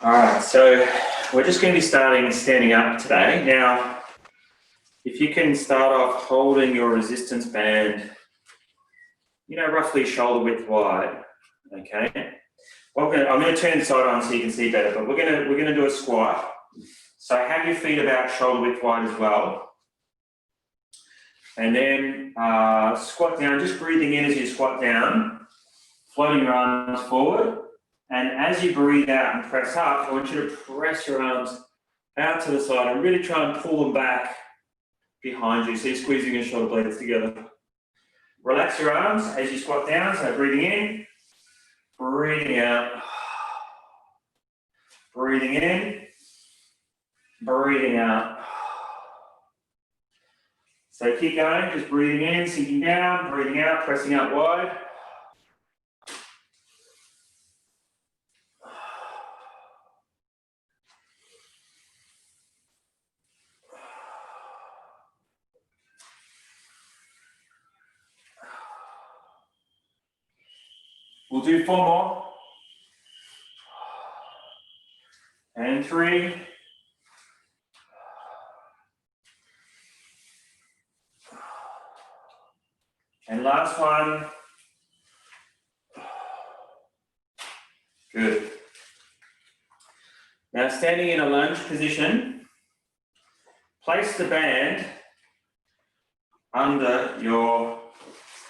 All right, so we're just going to be standing up today. Now, if you can start off holding your resistance band, roughly shoulder width wide, okay? Well, I'm going to turn the side on so you can see better, but we're going to do a squat. So have your feet about shoulder width wide as well. And then squat down, just breathing in as you squat down, floating your arms forward. And as you breathe out and press up, I want you to press your arms out to the side and really try and pull them back behind you. So you're squeezing your shoulder blades together. Relax your arms as you squat down. So breathing in, breathing out, breathing in, breathing out. So keep going, just breathing in, sinking down, breathing out, pressing out wide. We'll do 4 more. And 3. And last one. Good. Now standing in a lunge position, place the band under your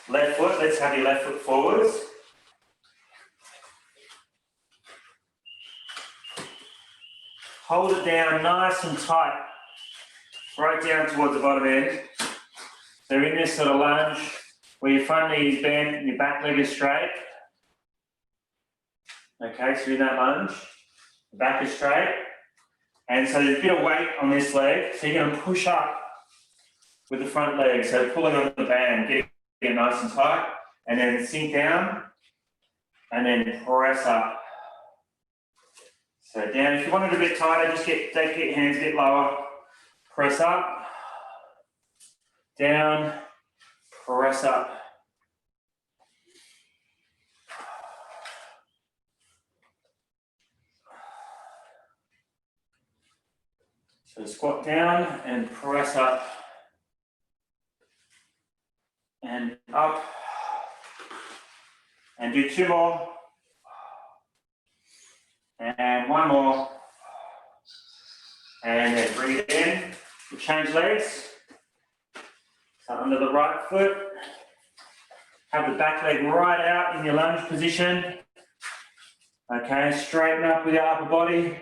left foot. Let's have your left foot forwards. Hold it down nice and tight, right down towards the bottom end. So in this sort of lunge, where your front knee is bent and your back leg is straight. Okay, so in that lunge, the back is straight. And so there's a bit of weight on this leg, so you're going to push up with the front leg. So pulling on the band, get it nice and tight, and then sink down, and then press up. So down, if you want it a bit tighter, just get your hands a bit lower. Press up, down, press up. So squat down and press up and up. And do 2 more. And 1 more. And then breathe in. We'll change legs. So under the right foot. Have the back leg right out in your lunge position. Okay, straighten up with your upper body.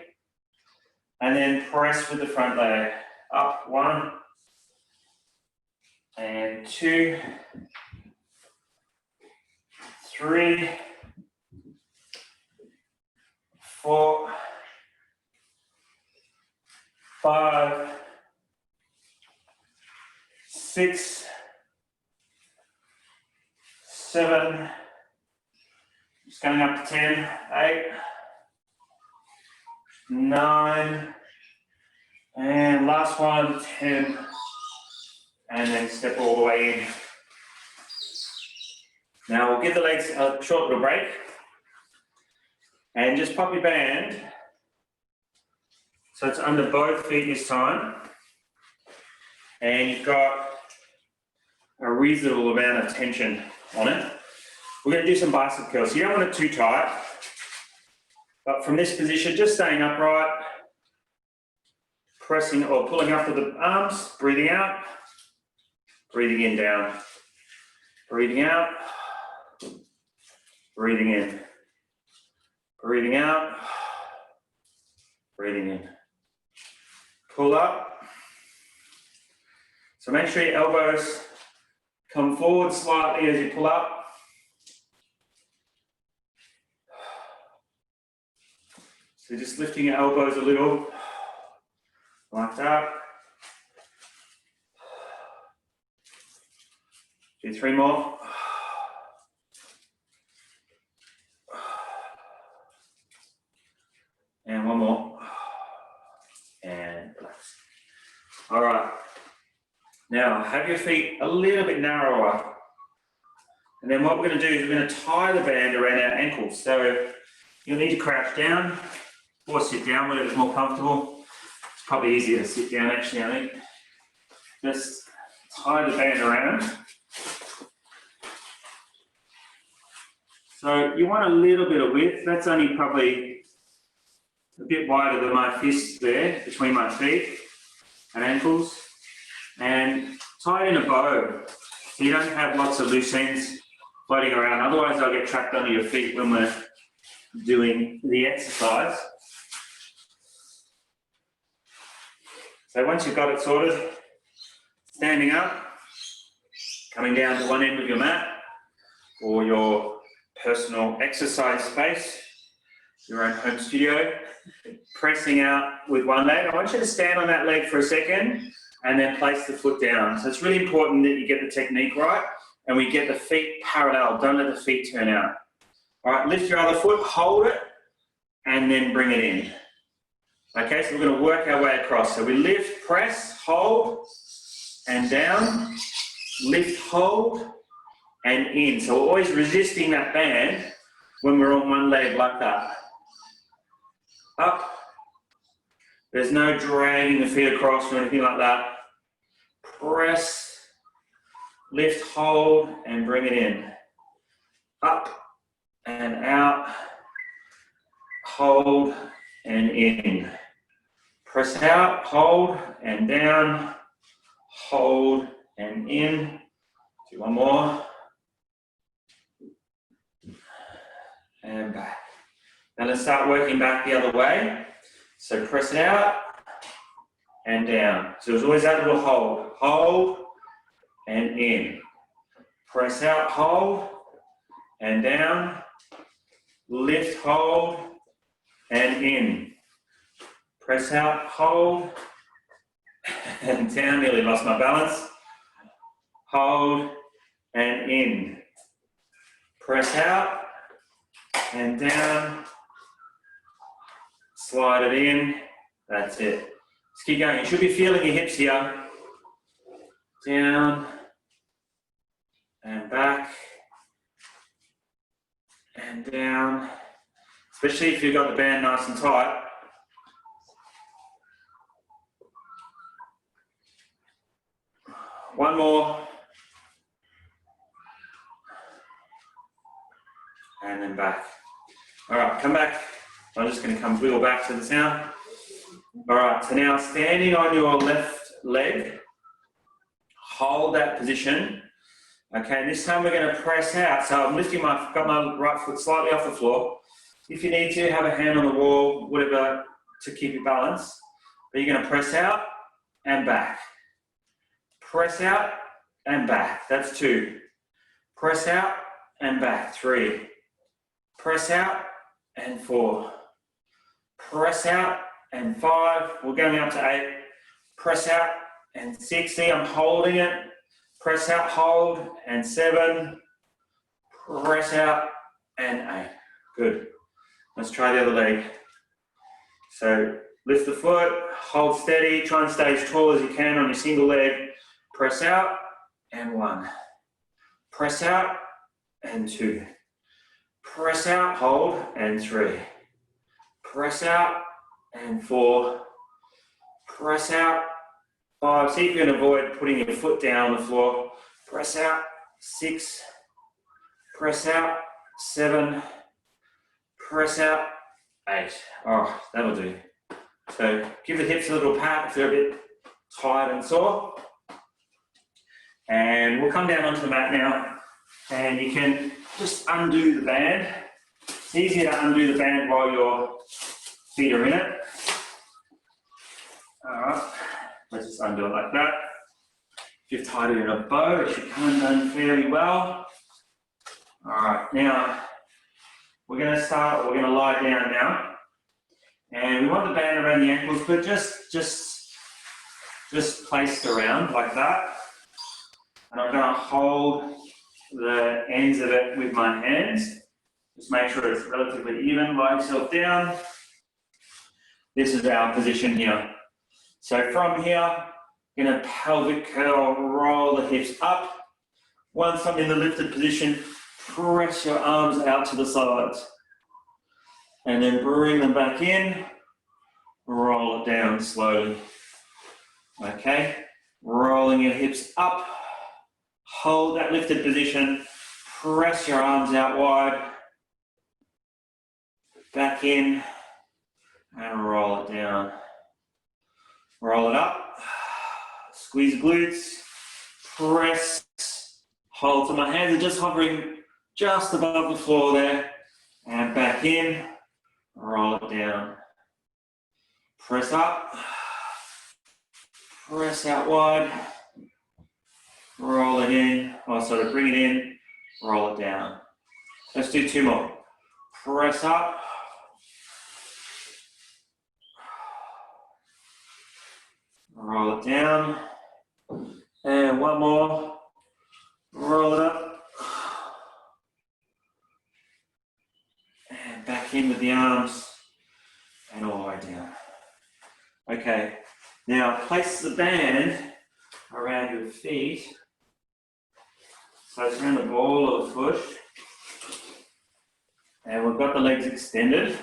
And then press with the front leg. Up 1. And 2. 3. 4, 5, 6, 7, just going up to 10, 8, 9, and last one, 10, and then step all the way in. Now we'll give the legs a short little break. And just pop your band, so it's under both feet this time, and you've got a reasonable amount of tension on it. We're going to do some bicep curls, so you don't want it too tight, but from this position, just staying upright, pressing or pulling up with the arms, breathing out, breathing in, down, breathing out, breathing in. Breathing out, breathing in. Pull up. So make sure your elbows come forward slightly as you pull up. So just lifting your elbows a little, like that. Do 3 more. And 1 more. And relax. All right. Now, have your feet a little bit narrower. And then what we're going to do is we're going to tie the band around our ankles. So you'll need to crouch down. or sit down, whatever's more comfortable. It's probably easier to sit down actually, I think. Just tie the band around. So you want a little bit of width. That's only probably a bit wider than my fist there, between my feet and ankles. And tie it in a bow, so you don't have lots of loose ends floating around. Otherwise they'll get trapped under your feet when we're doing the exercise. So once you've got it sorted, standing up, coming down to one end of your mat or your personal exercise space, your own home studio, pressing out with one leg. I want you to stand on that leg for a second and then place the foot down. So it's really important that you get the technique right and we get the feet parallel. Don't let the feet turn out. All right, lift your other foot, hold it, and then bring it in. Okay, so we're going to work our way across. So we lift, press, hold, and down. Lift, hold, and in. So we're always resisting that band when we're on one leg like that. Up. There's no dragging the feet across or anything like that. Press, lift, hold, and bring it in. Up and out. Hold and in. Press out, hold and down. Hold and in. Do one more. And back. Now let's start working back the other way. So press it out and down. So there's always that little hold. Hold and in. Press out, hold and down. Lift, hold and in. Press out, hold and down. Nearly lost my balance. Hold and in. Press out and down. Slide it in. That's it. Let's keep going. You should be feeling your hips here. Down and back and down. Especially if you've got the band nice and tight. One more. And then back. All right, come back. I'm just going to come wiggle back to the sound. All right, so now standing on your left leg, hold that position. Okay, this time we're going to press out. So I'm lifting got my right foot slightly off the floor. If you need to, have a hand on the wall, whatever, to keep your balance. But you're going to press out and back. Press out and back. That's 2. Press out and back. 3. Press out and 4. Press out and 5. We're going up to 8. Press out and 6. See, I'm holding it. Press out, hold, and 7. Press out and 8. Good. Let's try the other leg. So lift the foot, hold steady, try and stay as tall as you can on your single leg. Press out and 1. Press out and 2. Press out, hold, and 3. Press out and 4. Press out, 5. See if you can avoid putting your foot down on the floor. Press out, 6. Press out, 7. Press out, 8. Oh, that'll do. So give the hips a little pat if they're a bit tired and sore. And we'll come down onto the mat now. And you can just undo the band. It's easier to undo the band while your feet are in it. All right, let's just undo it like that. If you've tied it in a bow, it should come undone fairly well. All right, now we're going to lie down now. And we want the band around the ankles, but just placed around like that. And I'm going to hold the ends of it with my hands. Just make sure it's relatively even. Lie yourself down. This is our position here. So from here, in a pelvic curl, roll the hips up. Once I'm in the lifted position, press your arms out to the sides. And then bring them back in. roll it down slowly. Okay, rolling your hips up, hold that lifted position, press your arms out wide, back in, and roll it down. Roll it up, squeeze the glutes, press, hold. So my hands are just hovering just above the floor there, and back in, roll it down. Press up, press out wide, roll it in, bring it in, roll it down. Let's do 2 more. Press up, roll it down, and 1 more, roll it up, and back in with the arms, and all the way down. Okay, now place the band around your feet, so it's around the ball of the foot, and we've got the legs extended.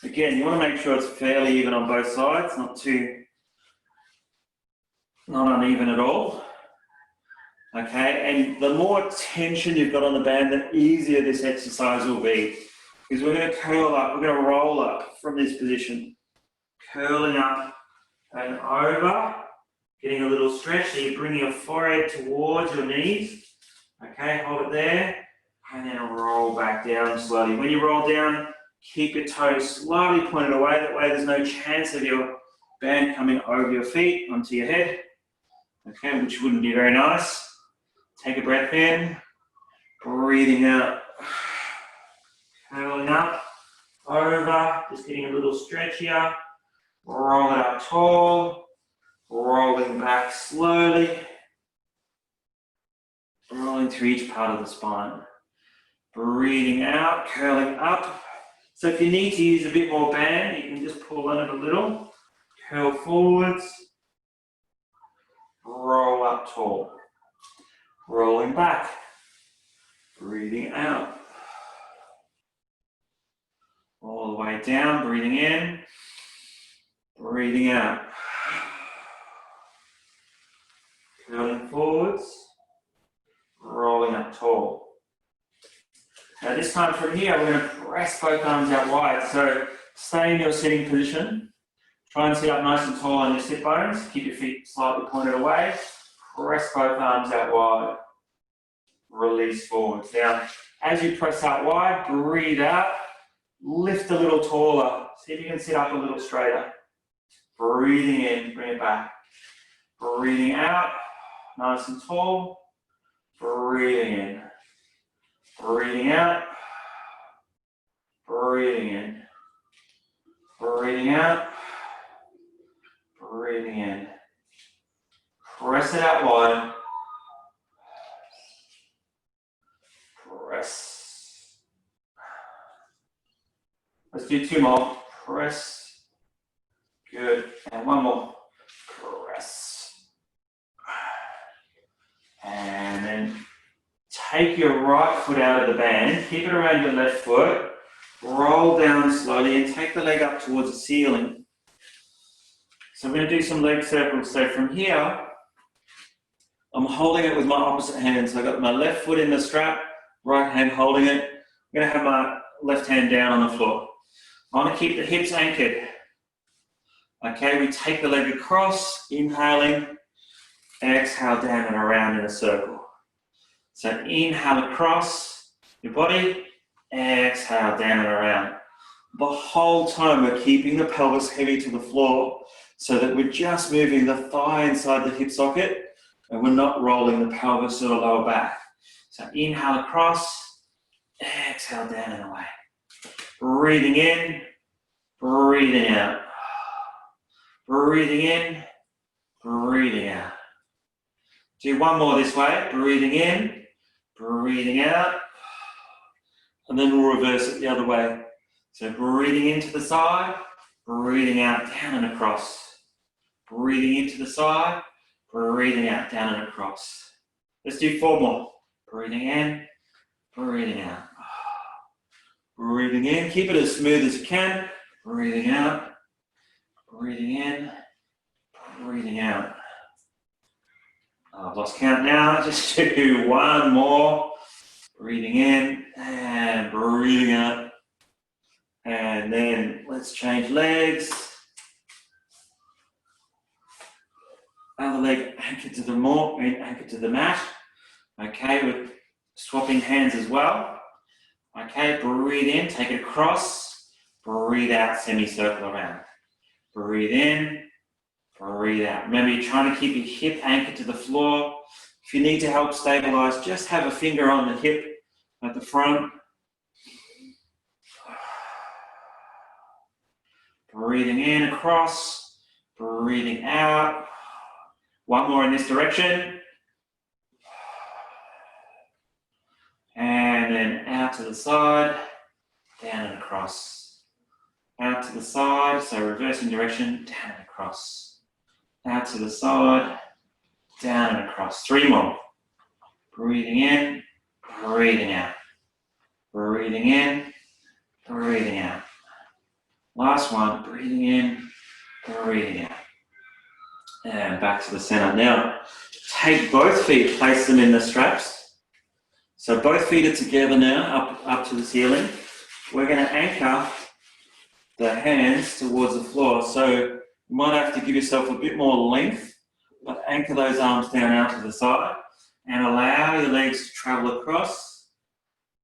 Again, you want to make sure it's fairly even on both sides, not uneven at all. Okay, and the more tension you've got on the band, the easier this exercise will be. Because we're going to curl up, we're going to roll up from this position. Curling up and over, getting a little stretch, so you bring your forehead towards your knees. Okay, hold it there, and then roll back down slowly. When you roll down, keep your toes slightly pointed away, that way there's no chance of your band coming over your feet onto your head. Okay, which wouldn't be very nice. Take a breath in, breathing out, curling up, over, just getting a little stretch here, roll it up tall, rolling back slowly, rolling through each part of the spine. Breathing out, curling up. So if you need to use a bit more band, you can just pull on it a little, curl forwards, roll up tall, rolling back, breathing out, all the way down, breathing in, breathing out, curling forwards, rolling up tall. Now this time from here, we're going to press both arms out wide. So stay in your sitting position. Try and sit up nice and tall on your sit bones. Keep your feet slightly pointed away. Press both arms out wide. Release forwards. Now, as you press out wide, breathe out. Lift a little taller. See if you can sit up a little straighter. Breathing in, bring it back. Breathing out, nice and tall. Breathing in. Breathing out. Breathing in. Breathing out. Breathing in. Press it out wide. Press. Let's do 2 more. Press. Good. And 1 more. Press. And then take your right foot out of the band. Keep it around your left foot. Roll down slowly and take the leg up towards the ceiling. So I'm going to do some leg circles. So from here, I'm holding it with my opposite hand. So I've got my left foot in the strap, right hand holding it. I'm going to have my left hand down on the floor. I want to keep the hips anchored. Okay, we take the leg across, inhaling, exhale down and around in a circle. So inhale across your body, exhale down and around. The whole time we're keeping the pelvis heavy to the floor so that we're just moving the thigh inside the hip socket and we're not rolling the pelvis to the lower back. So inhale across, exhale down and away. Breathing in, breathing out. Breathing in, breathing out. Do 1 more this way, breathing in, breathing out, and then we'll reverse it the other way. So breathing into the side, breathing out, down and across. Breathing into the side, breathing out, down and across. Let's do 4 more. Breathing in, breathing out. Breathing in, keep it as smooth as you can. Breathing out, breathing in, breathing out. I've lost count now, just do one more. Breathing in and breathing out. And then let's change legs. Other leg anchored to the mat. Okay, we're swapping hands as well. Okay, breathe in, take it across. Breathe out, semicircle around. Breathe in, breathe out. Remember, you're trying to keep your hip anchored to the floor. If you need to help stabilize, just have a finger on the hip at the front. Breathing in across, breathing out. One more in this direction. And then out to the side, down and across. Out to the side, so reversing direction, down and across. Out to the side, down and across. 3 more. Breathing in, breathing out. Breathing in, breathing out. Last one, breathing in, breathing out. And back to the center. Now, take both feet, place them in the straps. So both feet are together now, up to the ceiling. We're going to anchor the hands towards the floor. So you might have to give yourself a bit more length, but anchor those arms down out to the side and allow your legs to travel across.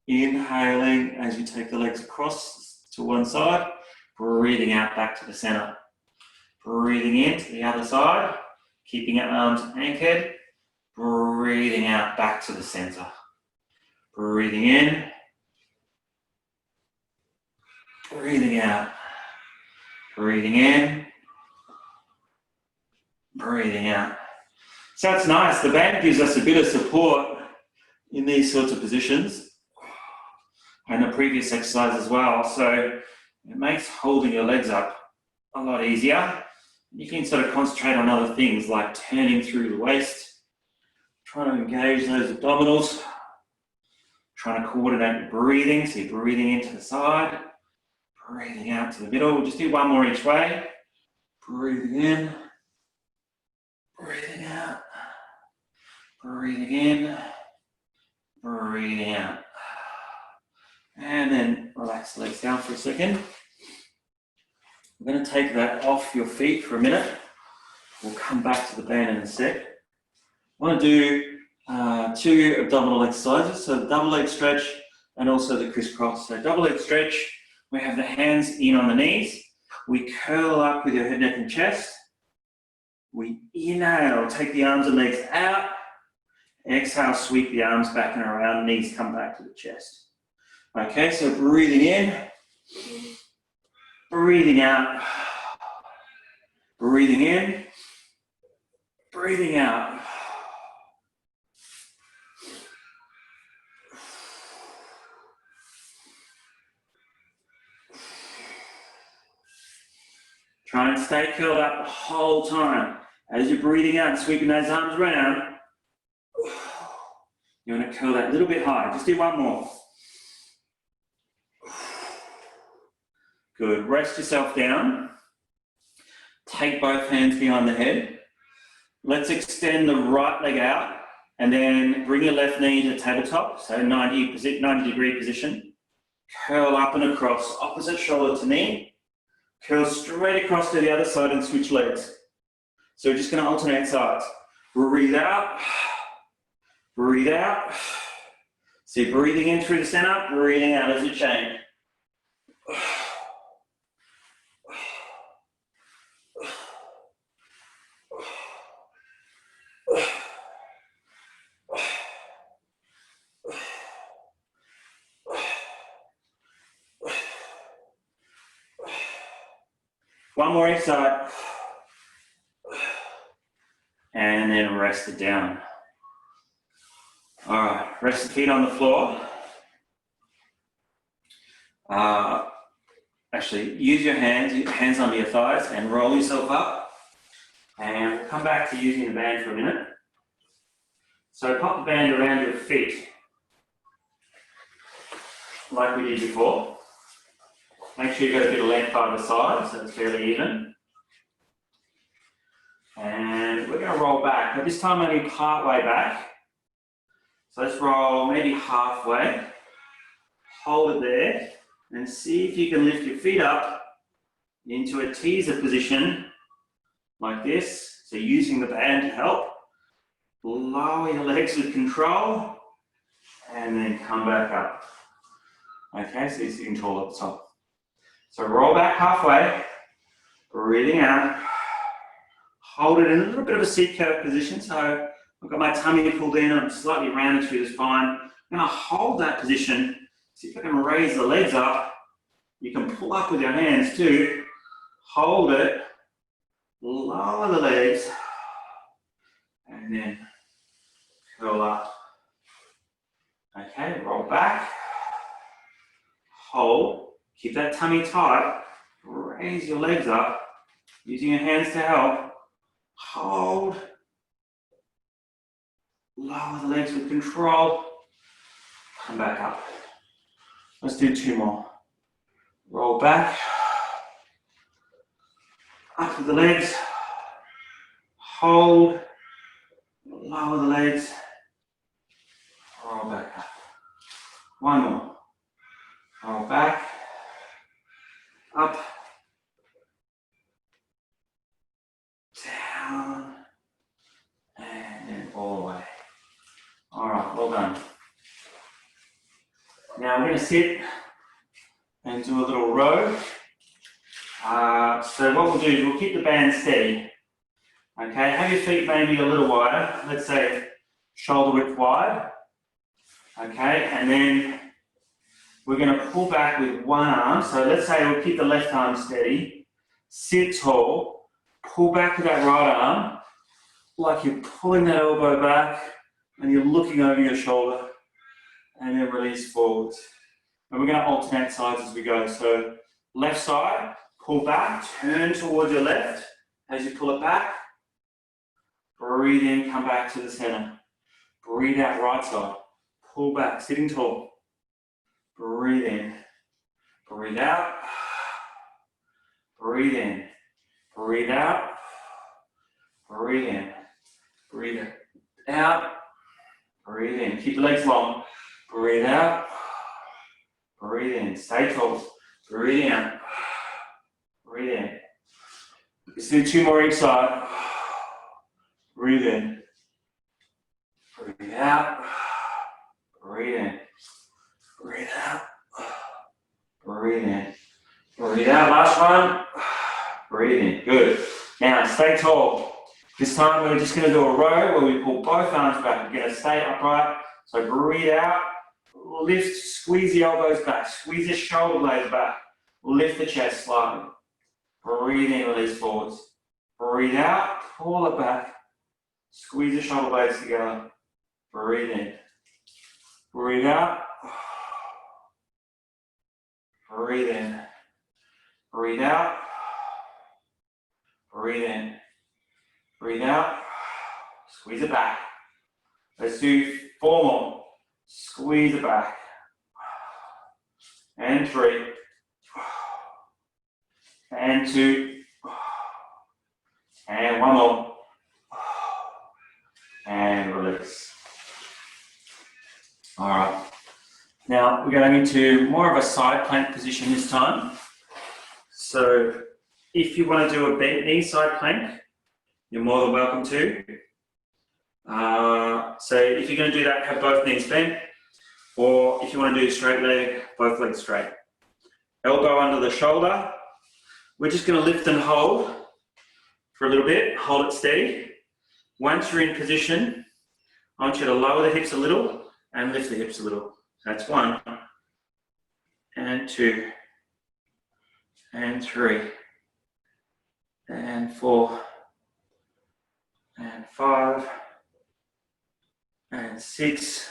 Inhaling as you take the legs across to one side, breathing out back to the center. Breathing in to the other side, keeping your arms anchored, breathing out back to the center. Breathing in, breathing out, breathing in, breathing out. So it's nice, the band gives us a bit of support in these sorts of positions and the previous exercise as well. So it makes holding your legs up a lot easier. You can sort of concentrate on other things like turning through the waist, trying to engage those abdominals, trying to coordinate your breathing. So you're breathing into the side, breathing out to the middle. We'll just do one more each way. Breathing in, breathing out, breathing in, breathing out. And then relax the legs down for a second. We're going to take that off your feet for a minute. We'll come back to the band in a sec. I want to do 2 abdominal exercises, so the double leg stretch and also the crisscross. So double leg stretch, we have the hands in on the knees. We curl up with your head, neck and chest. We inhale, take the arms and legs out. Exhale, sweep the arms back and around, knees come back to the chest. Okay, so breathing in, breathing out, breathing in, breathing out. Try and stay curled up the whole time. As you're breathing out and sweeping those arms around, you want to curl that a little bit high. Just do one more. Good. Rest yourself down. Take both hands behind the head. Let's extend the right leg out and then bring your left knee to tabletop, so 90 degree position. Curl up and across, opposite shoulder to knee. Curl straight across to the other side and switch legs. So we're just going to alternate sides. Breathe out, breathe out. So you're breathing in through the center, breathing out as you change. One more each side. And then rest it down. All right, rest the feet on the floor. Actually, use your hands under your thighs and roll yourself up. And we'll come back to using the band for a minute. So pop the band around your feet, like we did before. Make sure you've got a bit of length either side, so it's fairly even. And we're going to roll back, but this time only part way back. So let's roll maybe halfway. Hold it there and see if you can lift your feet up into a teaser position like this. So using the band to help. Lower your legs with control and then come back up. Okay, so you're sitting tall at the top. So roll back halfway, breathing out. Hold it in a little bit of a seat curve position. So I've got my tummy pulled in, I'm slightly rounded through the spine. I'm going to hold that position. See if I can raise the legs up. You can pull up with your hands too. Hold it, lower the legs, and then curl up. Okay, roll back, hold, keep that tummy tight, raise your legs up, using your hands to help, hold, lower the legs with control, come back up. Let's do 2 more. Roll back, up with the legs, hold, lower the legs, roll back up. 1 more. Roll back, up, down, and then all the way. All right, well done. Now we're going to sit and do a little row. So what we'll do is we'll keep the band steady. Okay, have your feet maybe a little wider, let's say shoulder width wide. Okay, and then we're going to pull back with one arm. So let's say we'll keep the left arm steady, sit tall, pull back with that right arm, like you're pulling that elbow back and you're looking over your shoulder, and then release forwards. And we're going to alternate sides as we go. So left side, pull back, turn towards your left as you pull it back. Breathe in, come back to the center. Breathe out right side. Pull back, sitting tall. Breathe in. Breathe out. Breathe in. Breathe out. Breathe in. Breathe out. Breathe in. Keep the legs long. Breathe out. Breathe in. Stay tall. Breathe out. Breathe in. Let's do 2 more each side. Breathe in. Breathe out. Breathe in. Breathe out. Breathe in. Breathe out. Last one. Breathe in. Good. Now stay tall. This time we're just going to do a row where we pull both arms back. We're going to stay upright. So breathe out. Lift. Squeeze the elbows back. Squeeze the shoulder blades back. Lift the chest slightly. Breathe in. Release forwards. Breathe out. Pull it back. Squeeze the shoulder blades together. Breathe in. Breathe out. Breathe in. Breathe out. Breathe in. Breathe out. Squeeze it back. Let's do 4 more. Squeeze it back. And 3. And 2. And 1 more. And release. All right. Now we're going into more of a side plank position this time. So if you want to do a bent knee side plank, you're more than welcome to. So if you're going to do that, have both knees bent. Or if you want to do straight leg, both legs straight. Elbow under the shoulder. We're just going to lift and hold for a little bit. Hold it steady. Once you're in position, I want you to lower the hips a little and lift the hips a little. That's 1, and 2, and 3, and 4, and 5, and 6,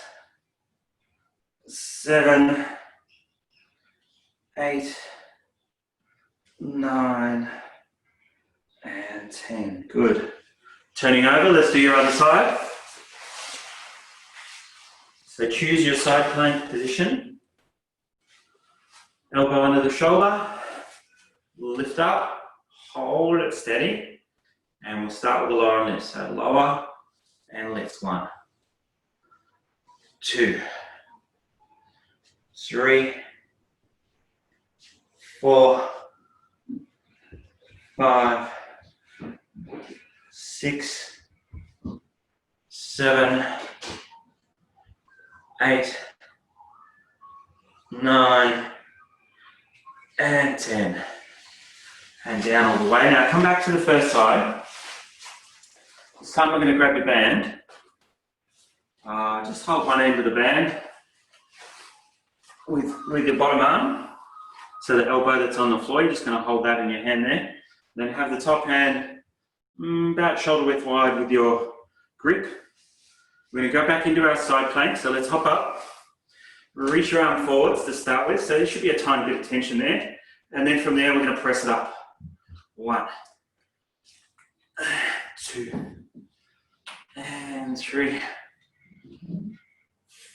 7, 8, 9, and 10. Good. Turning over, let's do your other side. So choose your side plank position. Elbow under the shoulder. Lift up, hold it steady, And we'll start with the lower and lift. So lower and lift. 1, 2, 3, 4, 5, 6, 7, 8, 9, and 10. And down all the way. Now come back to the first side. This time we're going to grab your band. Just hold one end of the band with your bottom arm. So the elbow that's on the floor, you're just going to hold that in your hand there. Then have the top hand about shoulder width wide with your grip. We're going to go back into our side plank. So let's hop up. Reach your arm forwards to start with. So there should be a tiny bit of tension there. And then from there, we're going to press it up. 1, 2, and 3,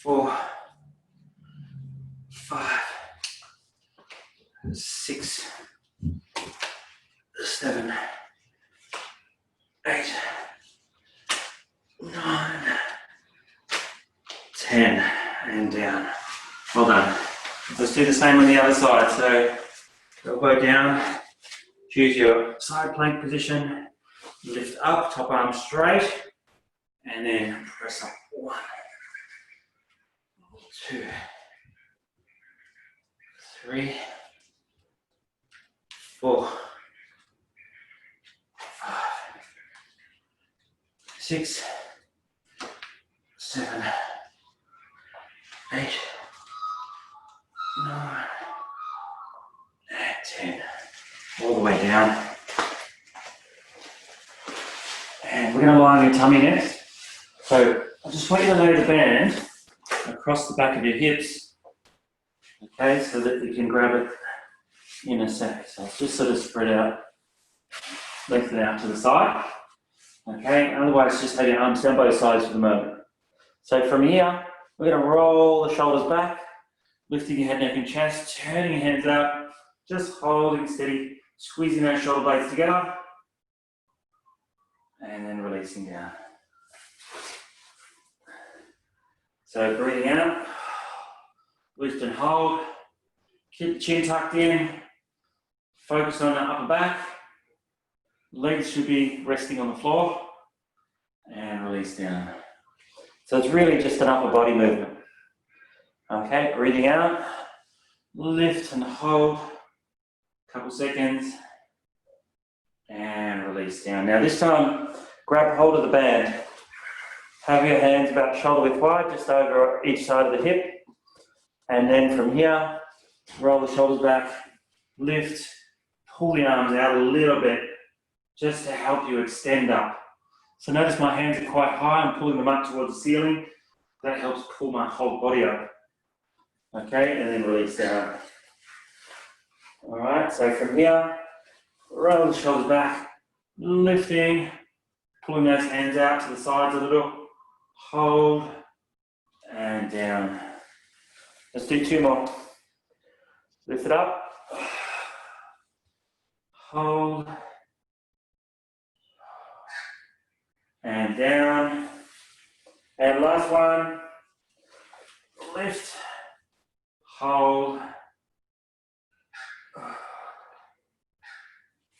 4, 5, 6, 7, 8, 9, 10, and down. Well done. Let's do the same on the other side. So elbow down, choose your side plank position, lift up, top arm straight, and then press up. 1, 2, 3, 4, 5, 6, 7, 8, 9, and 10. All the way down. And we're going to lie on your tummy next. So I just want you to lay the band across the back of your hips, okay, so that you can grab it in a sec. So it's just sort of spread out, lengthen out to the side, okay, otherwise just have your arms down both sides for the moment. So from here, we're going to roll the shoulders back, lifting your head, neck and chest, turning your hands out, just holding steady, squeezing those shoulder blades together, and then releasing down. So breathing out, lift and hold, keep the chin tucked in, focus on the upper back, legs should be resting on the floor, and release down. So it's really just an upper body movement. Okay, breathing out, lift and hold, couple seconds, and release down. Now this time, grab hold of the band. Have your hands about shoulder width wide, just over each side of the hip. And then from here, roll the shoulders back, lift, pull the arms out a little bit, just to help you extend up. So notice my hands are quite high, I'm pulling them up towards the ceiling. That helps pull my whole body up. Okay, and then release down. All right, so from here, roll the shoulders back, lifting, pulling those hands out to the sides a little, hold, and down. Let's do 2 more. Lift it up, hold, and down. And last one, lift, hold,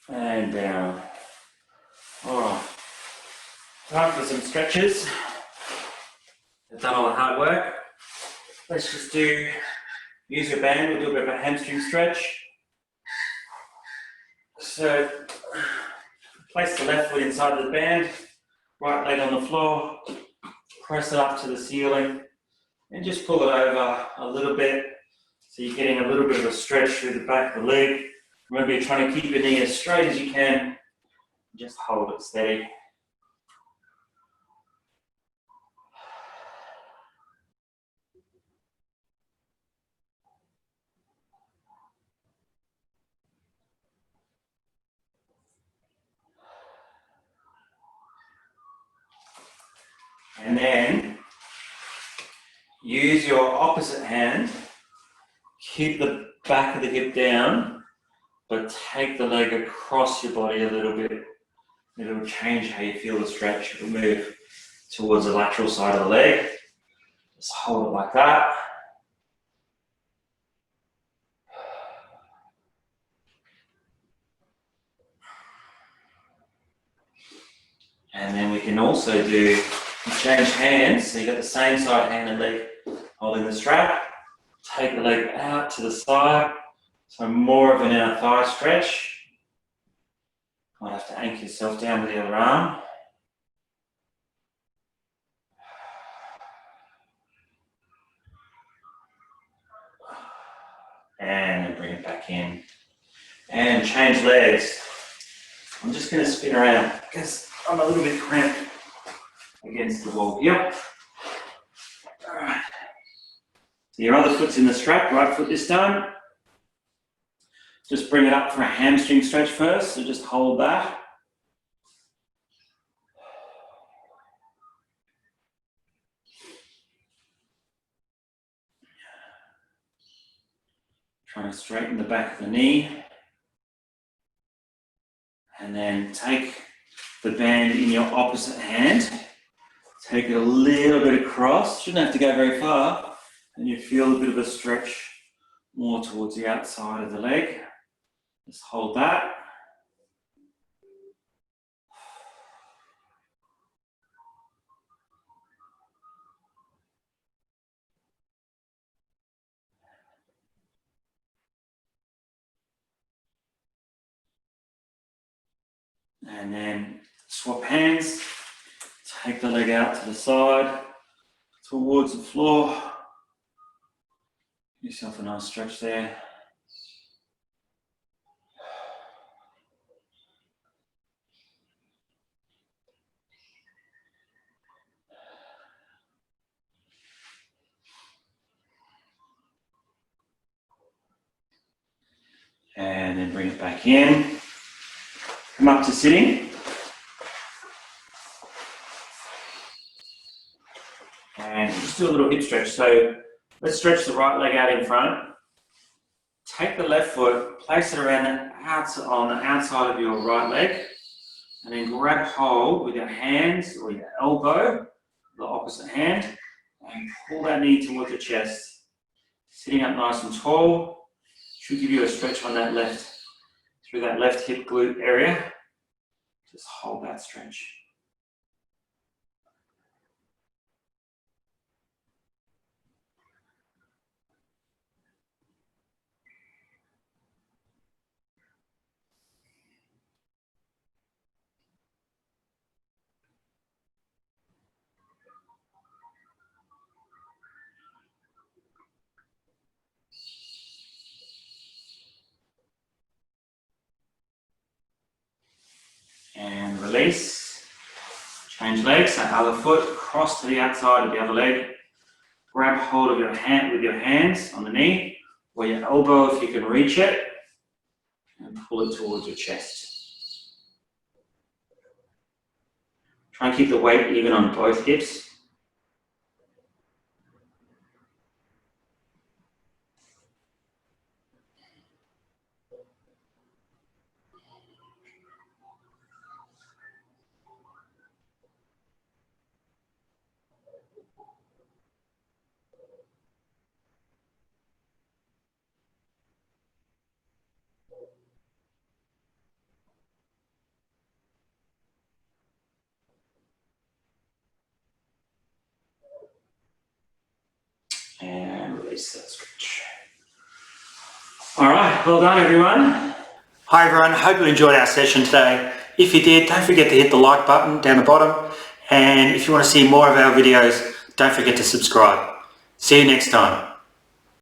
and down. All right, time for some stretches. We've done all the hard work. Let's just use your band, we'll do a bit of a hamstring stretch. So, place the left foot inside of the band, right leg on the floor, press it up to the ceiling, and just pull it over a little bit. So you're getting a little bit of a stretch through the back of the leg. Remember, you're trying to keep your knee as straight as you can. Just hold it steady. And then use your opposite hand, keep the back of the hip down, but take the leg across your body a little bit. It'll change how you feel the stretch. It'll move towards the lateral side of the leg. Just hold it like that. And then we can also do change hands. So you got the same side, hand and leg holding the strap. Take the leg out to the side. So more of an inner thigh stretch. Might have to anchor yourself down with the other arm. And then bring it back in. And change legs. I'm just going to spin around because I'm a little bit cramped against the wall here. Alright. So your other foot's in the strap, right foot this time. Just bring it up for a hamstring stretch first, so just hold that. Trying to straighten the back of the knee. And then take the band in your opposite hand. Take it a little bit across, shouldn't have to go very far. And you feel a bit of a stretch more towards the outside of the leg. Just hold that. And then swap hands. Take the leg out to the side, towards the floor. Give yourself a nice stretch there. And then bring it back in. Come up to sitting. And just do a little hip stretch. So let's stretch the right leg out in front. Take the left foot, place it around on the outside of your right leg, and then grab hold with your hands or your elbow, the opposite hand, and pull that knee towards the chest. Sitting up nice and tall. Should give you a stretch on that left, through that left hip glute area. Just hold that stretch. And release. Change legs, so other foot, cross to the outside of the other leg. Grab hold of your hand with your hands on the knee, or your elbow if you can reach it, and pull it towards your chest. Try and keep the weight even on both hips. And release that stretch. All right, well done everyone. Hi everyone, hope you enjoyed our session today. If you did, don't forget to hit the like button down the bottom. And if you want to see more of our videos, don't forget to subscribe. See you next time.